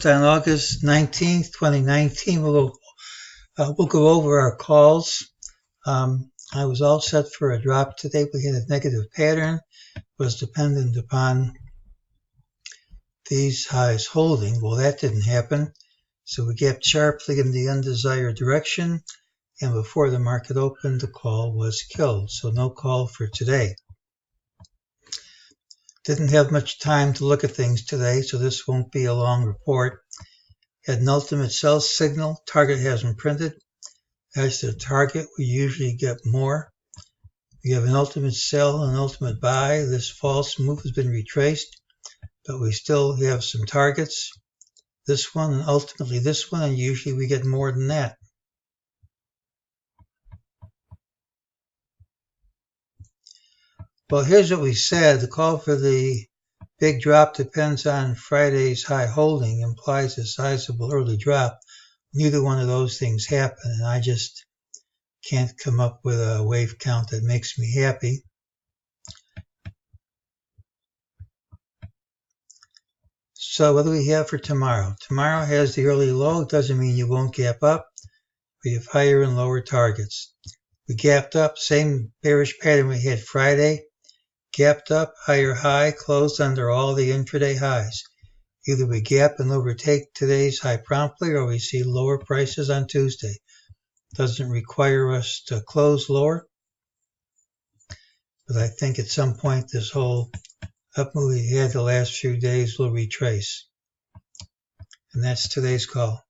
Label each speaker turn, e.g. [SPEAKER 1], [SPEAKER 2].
[SPEAKER 1] On August 19th, 2019, we'll go over our calls. I was all set for a drop today. We had a negative pattern. It was dependent upon these highs holding. Well, that didn't happen. So we gapped sharply in the undesired direction. And before the market opened, the call was killed. So no call for today. Didn't have much time to look at things today, so this won't be a long report. Had an ultimate sell signal. Target hasn't printed. As to the target, we usually get more. We have an ultimate sell and an ultimate buy. This false move has been retraced, but we still have some targets. This one and ultimately this one, and usually we get more than that. Well, here's what we said. The call for the big drop depends on Friday's high holding, implies a sizable early drop. Neither one of those things happen, and I just can't come up with a wave count that makes me happy. So what do we have for tomorrow? Tomorrow has the early low. It doesn't mean you won't gap up. We have higher and lower targets. We gapped up, same bearish pattern we had Friday. Gapped up, higher high, closed under all the intraday highs. Either we gap and overtake today's high promptly, or we see lower prices on Tuesday. Doesn't require us to close lower, but I think at some point this whole up move we had the last few days will retrace. And that's today's call.